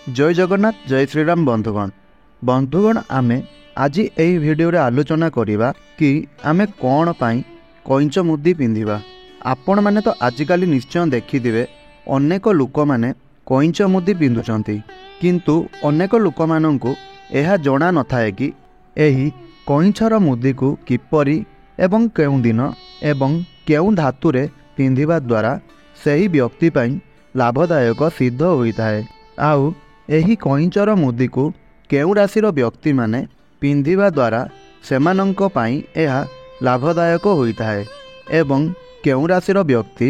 जय जगन्नाथ जय श्रीराम बंधुगण आमे आज यही भिडियो आलोचना करवा कि आमे कौन पाई कईंच मुदी पिंधिबा। आपण माने तो आजिकाली निश्चय देखिथिबे अनेक लोक माने कईंच मुदी पिंधुचंती, किंतु अनेक लोक माननकु एहा जणा नथाए कि एही कईंचर मुदी को किपरि एवं केउं दिन एवं केउं धातुरे पिंधिबा द्वारा सही व्यक्ति पाई लाभदायक सिद्ध होइथाए। आउ एही कईंचर मुदी को केउं राशिर व्यक्ति माने पिंधिबा द्वारा सेमानंक पाई एहा लाभदायक होइथाए एवं केउं राशिर व्यक्ति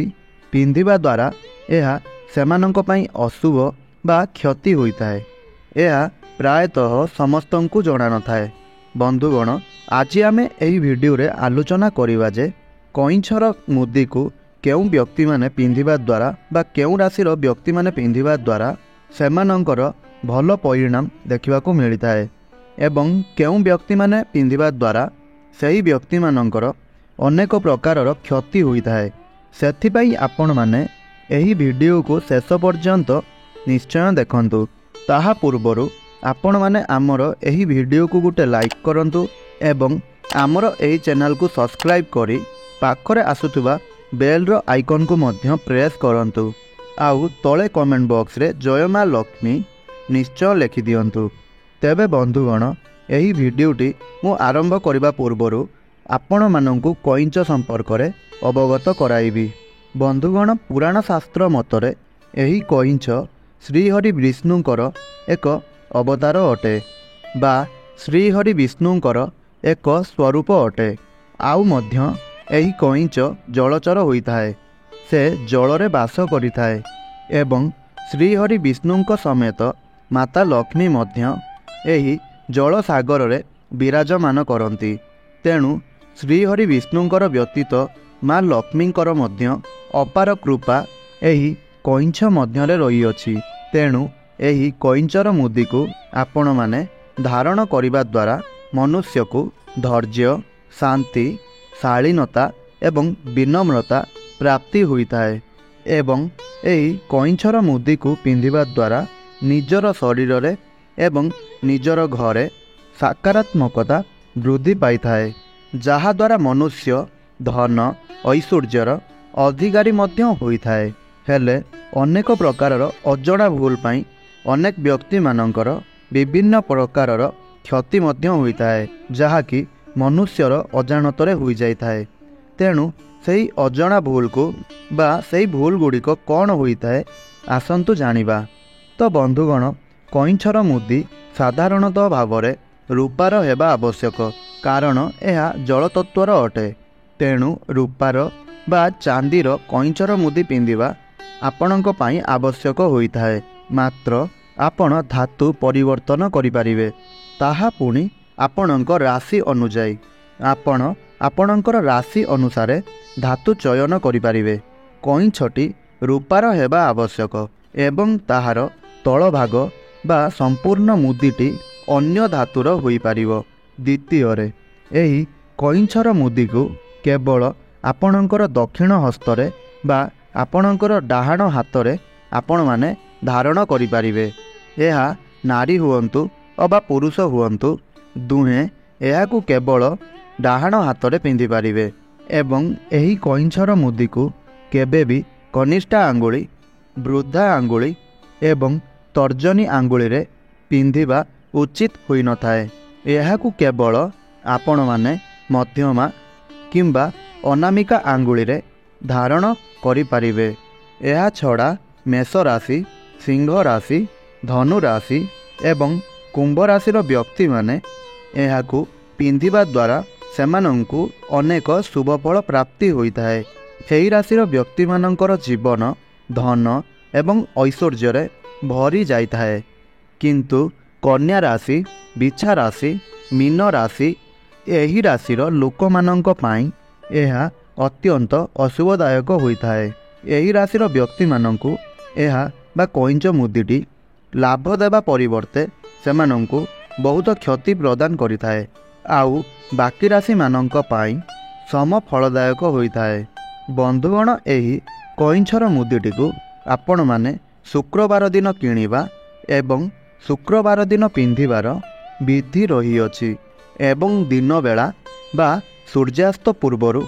पिंधिबा द्वारा एहा सेमानंक पाई अशुभ बा क्षति होइथाए। एहा प्रायतः समस्तंकु जणा नथाए। बंधुगण आज आमे एही भिडियो रे आलोचना करिवा जे कईंचर मुदी को केउं व्यक्ति माने पिंधिबा द्वारा बा केउं राशिर व्यक्ति माने पिंधिबा द्वारा सेमानंकर भल परिणाम देखिबाकू मिलिथाए एवं केउं व्यक्ति माने पिंधिबा द्वारा सही व्यक्ति मानंकर अनेक प्रकारर क्षति होइथाए। सेथिपाई आपण माने एही वीडियो को शेष पर्यंत निश्चय देखंतु। ताहा पूर्वरु आपण माने आमर एही वीडियो को गुटे लाइक करंतु एवं आमर एही चैनल को सब्सक्राइब करी पाखरे आसुथुबा बेल रो आइकन को मध्य प्रेस करंतु। आउ तले कमेंट बॉक्स रे जय मां लक्ष्मी निश्चय लिखि दियंतु। तेबे बंधुगण एही वीडियोटी मु आरंभ करिबा पूर्वरु आपण मानंकु कईंच संपर्क रे अवगत कराइबी। बंधुगण पुराण शास्त्र मतरे एही कईंच श्रीहरि विष्णुंकर एक अवतार अटे बा श्रीहरि विष्णुंकर एक स्वरूप अटे। आउ मध्य एही कईंच जलचर होइथाए, से जलरे बास करिथाए एवं श्रीहरि विष्णुंक समेत माता लक्ष्मी मध्य एही जल सागर रे विराजमान करती। तेणु श्रीहरि विष्णुंकर व्यतीत माँ लक्ष्मींकर मध्य अपार कृपा एही कईंच मध्यरे रही अछि। तेणु एही कईंचर मुदी को आपण माने धारण करिबा द्वारा मनुष्य को धैर्य, शांति, शालीनता एवं विनम्रता प्राप्ति होइथाए एवं एही कईंचर मुदी को पिंधिबा द्वारा निजर शरीर रे एवं निजर घरे सकारात्मकता वृद्धि पाइथाए, जहा द्वारा मनुष्य धन ऐश्वर्यर अधिकारी मध्य होइथाए। हेले अनेक प्रकारर अजणा भूल पाई अनेक व्यक्ति मानकर विभिन्न प्रकारर क्षति मध्य होइथाए, जहा कि मनुष्यर अजाणतरे होई जाइथाए। तेणु सेही अजणा भूल को बा सेही भूल गुड़िक कौन होइथाए आसंतु जानिबा। तो बंधुगण कईंचर मुदी साधारणतः भावरे रूपार हेबा आवश्यक, कारण यह जल तत्वर अटे। तेणु रूपार बा चांदीर कईंचर मुदी पिंधिबा आपणक पाई आवश्यक होइथाए। मात्र आपण धातु परिवर्तन करिपारिबे, ताहा पुणी आपणक राशि अनुजाई आपण आपणकर राशि अनुसारे धातु चयन करिपारिबे। कईंछटी रूपार हेबा आवश्यक एवं ताहार तल भाग बा संपूर्ण मुदीटी अन्य धातुर होई पारिबो। द्वितीय रे एही कईंचर मुदी को केवल आपणकर दक्षिण हस्तरे बा आपणकर डाहाण हातरे आपण माने धारण करिपारिबे। एहा नारी हुअन्तु अबा पुरुष हुअन्तु, दुहे एहाकू केवल डाहाण हातरे पिंधि पारिबे एवं एही कईंचर मुदी को केबे भी कनिष्ठा आंगुली, वृद्धा आंगुली एवं तर्जनी आंगुली रे पिंधिबा उचित होई नथाए। एहाकू केवल आपण माने मध्यमा किंबा अनामिका आंगुली रे धारण करि पारिबे। एहा छड़ा मेष राशि, सिंह राशि, धनु राशि एवं कुंभ राशिर व्यक्ति माने एहाकू पिंधिबा द्वारा सेमानंकु अनेक शुभफल प्राप्ति होइथाए। हेई राशिर व्यक्ति मानंकर जीवन धन एवं ऐश्वर्य रे भरी जाइथाए, किंतु कन्या राशि, बिछा राशि, मीन राशि एही राशिर लोक मानंक पाई एहा अत्यंत अशुभदायक होइथाए। एही राशिर व्यक्ति मानंकु एहा बा कईंच मुदीटी लाभ देवा परिवर्ते सेमानंकु बहुत क्षति प्रदान करिथाए। आउ बाकी राशि मानंक पाई सम फलदायक होइथाए। बंधुगण एही कईंचर मुदीटी को आपण माने शुक्रवार दिन किणिबा ଏବଂ ଶୁକ୍ରବାର ଦିନ ପିନ୍ଧିବାର ବିଧି ରହିଅଛି ଏବଂ ଦିନ ବେଳା ବା ସୂର୍ଯ୍ୟାସ୍ତ ପୂର୍ବରୁ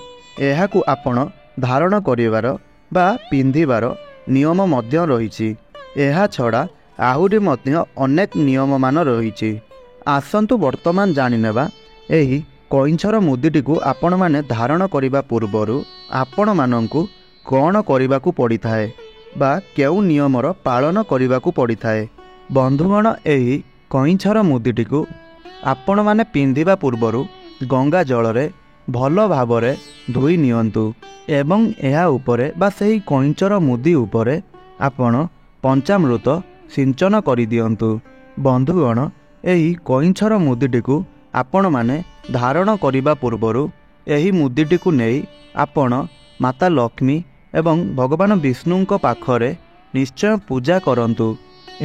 ଏହାକୁ ଆପଣ ଧାରଣ କରିବାର ବା ପିନ୍ଧିବାର ନିୟମ ମଧ୍ୟ ରହିଛି। ଏହା ଛଡ଼ା ଆହୁରି ମଧ୍ୟ ଅନେକ ନିୟମମାନ ରହିଛି। ଆସନ୍ତୁ ବର୍ତ୍ତମାନ ଜାଣିନେବା ଏହି କଇଁଛର ମୁଦିଟିକୁ ଆପଣମାନେ ଧାରଣ କରିବା ପୂର୍ବରୁ ଆପଣମାନଙ୍କୁ କ'ଣ କରିବାକୁ ପଡ଼ିଥାଏ ବା କେଉଁ ନିୟମର ପାଳନ କରିବାକୁ ପଡ଼ିଥାଏ। ବନ୍ଧୁଗଣ, ଏହି କଇଁଛର ମୁଦିଟିକୁ ଆପଣମାନେ ପିନ୍ଧିବା ପୂର୍ବରୁ ଗଙ୍ଗା ଜଳରେ ଭଲ ଭାବରେ ଧୋଇ ନିଅନ୍ତୁ ଏବଂ ଏହା ଉପରେ ବା ସେହି କଇଁଛର ମୁଦି ଉପରେ ଆପଣ ପଞ୍ଚାମୃତ ସିଞ୍ଚନ କରିଦିଅନ୍ତୁ। ବନ୍ଧୁଗଣ, ଏହି କଇଁଛର ମୁଦିଟିକୁ ଆପଣମାନେ ଧାରଣ କରିବା ପୂର୍ବରୁ ଏହି ମୁଦିଟିକୁ ନେଇ ଆପଣ ମାତା ଲକ୍ଷ୍ମୀ ଏବଂ ଭଗବାନ ବିଷ୍ଣୁଙ୍କ ପାଖରେ ନିଶ୍ଚୟ ପୂଜା କରନ୍ତୁ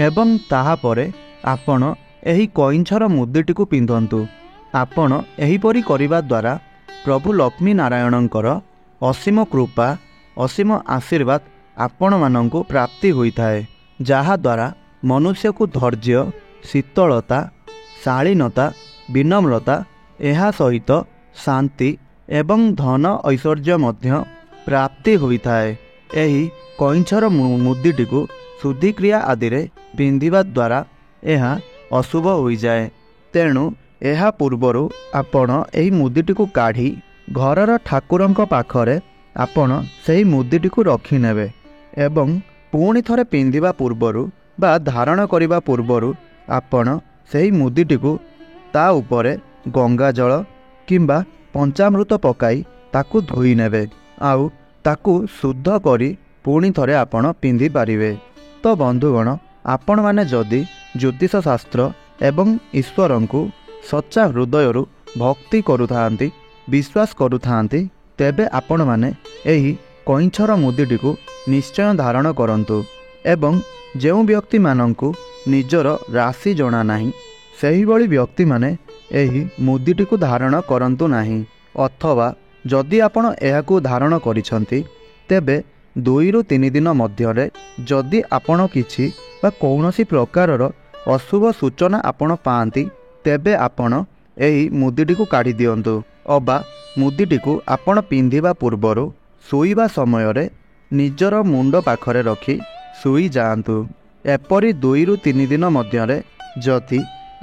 ଏବଂ ତାହାପରେ ଆପଣ ଏହି କଇଁଛର ମୁଦିଟିକୁ ପିନ୍ଧନ୍ତୁ। ଆପଣ ଏହିପରି କରିବା ଦ୍ୱାରା ପ୍ରଭୁ ଲକ୍ଷ୍ମୀ ନାରାୟଣଙ୍କର ଅସୀମ କୃପା, ଅସୀମ ଆଶୀର୍ବାଦ ଆପଣମାନଙ୍କୁ ପ୍ରାପ୍ତି ହୋଇଥାଏ, ଯାହାଦ୍ୱାରା ମନୁଷ୍ୟକୁ ଧୈର୍ଯ୍ୟ, ଶୀତଳତା, ଶାଳୀନତା, ବିନମ୍ରତା, ଏହା ସହିତ ଶାନ୍ତି ଏବଂ ଧନ ଐଶ୍ୱର୍ଯ୍ୟ ମଧ୍ୟ ପ୍ରାପ୍ତି ହୋଇଥାଏ। ଏହି କଇଁଛର ମୁଦିଟିକୁ ଶୁଦ୍ଧିକ୍ରିୟା ଆଦିରେ ପିନ୍ଧିବା ଦ୍ୱାରା ଏହା ଅଶୁଭ ହୋଇଯାଏ। ତେଣୁ ଏହା ପୂର୍ବରୁ ଆପଣ ଏହି ମୁଦିଟିକୁ କାଢ଼ି ଘରର ଠାକୁରଙ୍କ ପାଖରେ ଆପଣ ସେହି ମୁଦିଟିକୁ ରଖିନେବେ ଏବଂ ପୁଣି ଥରେ ପିନ୍ଧିବା ପୂର୍ବରୁ ବା ଧାରଣ କରିବା ପୂର୍ବରୁ ଆପଣ ସେହି ମୁଦିଟିକୁ ତା ଉପରେ ଗଙ୍ଗା ଜଳ କିମ୍ବା ପଞ୍ଚାମୃତ ପକାଇ ତାକୁ ଧୋଇ ନେବେ ଆଉ ତାକୁ ଶୁଦ୍ଧ କରି ପୁଣି ଥରେ ଆପଣ ପିନ୍ଧିପାରିବେ। ତ ବନ୍ଧୁଗଣ, ଆପଣମାନେ ଯଦି ଜ୍ୟୋତିଷ ଶାସ୍ତ୍ର ଏବଂ ଈଶ୍ୱରଙ୍କୁ ସଚ୍ଚା ହୃଦୟରୁ ଭକ୍ତି କରୁଥାନ୍ତି, ବିଶ୍ୱାସ କରୁଥାନ୍ତି, ତେବେ ଆପଣମାନେ ଏହି କଇଁଛର ମୁଦିଟିକୁ ନିଶ୍ଚୟ ଧାରଣ କରନ୍ତୁ। ଏବଂ ଯେଉଁ ବ୍ୟକ୍ତିମାନଙ୍କୁ ନିଜର ରାଶି ଜଣା ନାହିଁ, ସେହିଭଳି ବ୍ୟକ୍ତିମାନେ ଏହି ମୁଦିଟିକୁ ଧାରଣ କରନ୍ତୁ ନାହିଁ। ଅଥବା ଯଦି ଆପଣ ଏହାକୁ ଧାରଣ କରିଛନ୍ତି, ତେବେ 2ରୁ 3 ଦିନ ମଧ୍ୟରେ ଯଦି ଆପଣ କିଛି ବା କୌଣସି ପ୍ରକାରର ଅଶୁଭ ସୂଚନା ଆପଣ ପାଆନ୍ତି, ତେବେ ଆପଣ ଏହି ମୁଦିଟିକୁ କାଢ଼ି ଦିଅନ୍ତୁ ଅବା ମୁଦିଟିକୁ ଆପଣ ପିନ୍ଧିବା ପୂର୍ବରୁ ଶୋଇବା ସମୟରେ ନିଜର ମୁଣ୍ଡ ପାଖରେ ରଖି ଶୋଇଯାଆନ୍ତୁ। ଏପରି 2ରୁ 3 ଦିନ ମଧ୍ୟରେ ଯଦି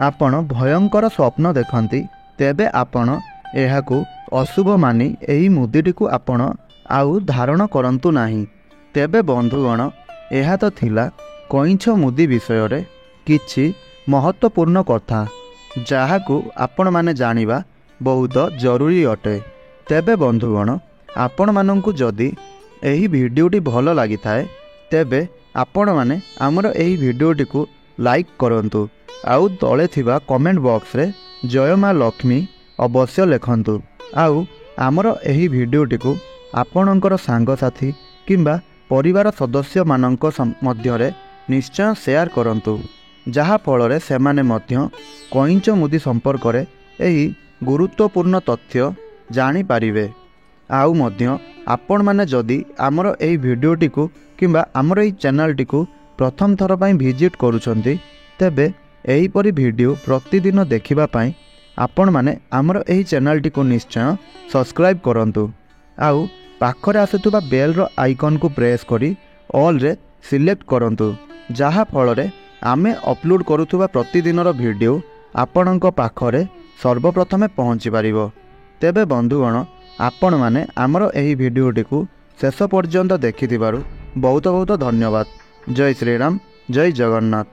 ଆପଣ ଭୟଙ୍କର ସ୍ୱପ୍ନ ଦେଖନ୍ତି, ତେବେ ଆପଣ ଏହାକୁ ଅଶୁଭ ମାନି ଏହି ମୁଦିଟିକୁ ଆପଣ ଆଉ ଧାରଣ କରନ୍ତୁ ନାହିଁ। ତେବେ ବନ୍ଧୁଗଣ, ଏହା ତ ଥିଲା କଇଁଛ ମୁଦି ବିଷୟରେ କିଛି ମହତ୍ତ୍ୱପୂର୍ଣ୍ଣ କଥା, ଯାହାକୁ ଆପଣମାନେ ଜାଣିବା ବହୁତ ଜରୁରୀ ଅଟେ। ତେବେ ବନ୍ଧୁଗଣ, ଆପଣମାନଙ୍କୁ ଯଦି ଏହି ଭିଡ଼ିଓଟି ଭଲ ଲାଗିଥାଏ, ତେବେ ଆପଣମାନେ ଆମର ଏହି ଭିଡ଼ିଓଟିକୁ ଲାଇକ୍ କରନ୍ତୁ ଆଉ ତଳେ ଥିବା କମେଣ୍ଟ ବକ୍ସରେ ଜୟ ମା ଲକ୍ଷ୍ମୀ ଅବଶ୍ୟ ଲେଖନ୍ତୁ। ଆଉ ଆମର ଏହି ଭିଡ଼ିଓଟିକୁ ଆପଣଙ୍କର ସାଙ୍ଗସାଥି କିମ୍ବା ପରିବାର ସଦସ୍ୟମାନଙ୍କ ମଧ୍ୟରେ ନିଶ୍ଚୟ ସେୟାର କରନ୍ତୁ, ଯାହାଫଳରେ ସେମାନେ ମଧ୍ୟ କଇଁଛ ମୁଦି ସମ୍ପର୍କରେ ଏହି ଗୁରୁତ୍ୱପୂର୍ଣ୍ଣ ତଥ୍ୟ ଜାଣିପାରିବେ। ଆଉ ମଧ୍ୟ ଆପଣମାନେ ଯଦି ଆମର ଏହି ଭିଡ଼ିଓଟିକୁ କିମ୍ବା ଆମର ଏହି ଚ୍ୟାନେଲଟିକୁ ପ୍ରଥମ ଥର ପାଇଁ ଭିଜିଟ୍ କରୁଛନ୍ତି, ତେବେ ଏହିପରି ଭିଡ଼ିଓ ପ୍ରତିଦିନ ଦେଖିବା ପାଇଁ ଆପଣମାନେ ଆମର ଏହି ଚ୍ୟାନେଲଟିକୁ ନିଶ୍ଚୟ ସବସ୍କ୍ରାଇବ୍ କରନ୍ତୁ ଆଉ ପାଖରେ ଆସୁଥିବା ବେଲ୍ର ଆଇକନ୍କୁ ପ୍ରେସ୍ କରି ଅଲ୍ରେ ସିଲେକ୍ଟ କରନ୍ତୁ, ଯାହାଫଳରେ ଆମେ ଅପଲୋଡ଼ କରୁଥିବା ପ୍ରତିଦିନର ଭିଡ଼ିଓ ଆପଣଙ୍କ ପାଖରେ ସର୍ବପ୍ରଥମେ ପହଞ୍ଚିପାରିବ। ତେବେ ବନ୍ଧୁଗଣ, ଆପଣମାନେ ଆମର ଏହି ଭିଡ଼ିଓଟିକୁ ଶେଷ ପର୍ଯ୍ୟନ୍ତ ଦେଖିଥିବାରୁ ବହୁତ ବହୁତ ଧନ୍ୟବାଦ। ଜୟ ଶ୍ରୀରାମ, ଜୟ ଜଗନ୍ନାଥ।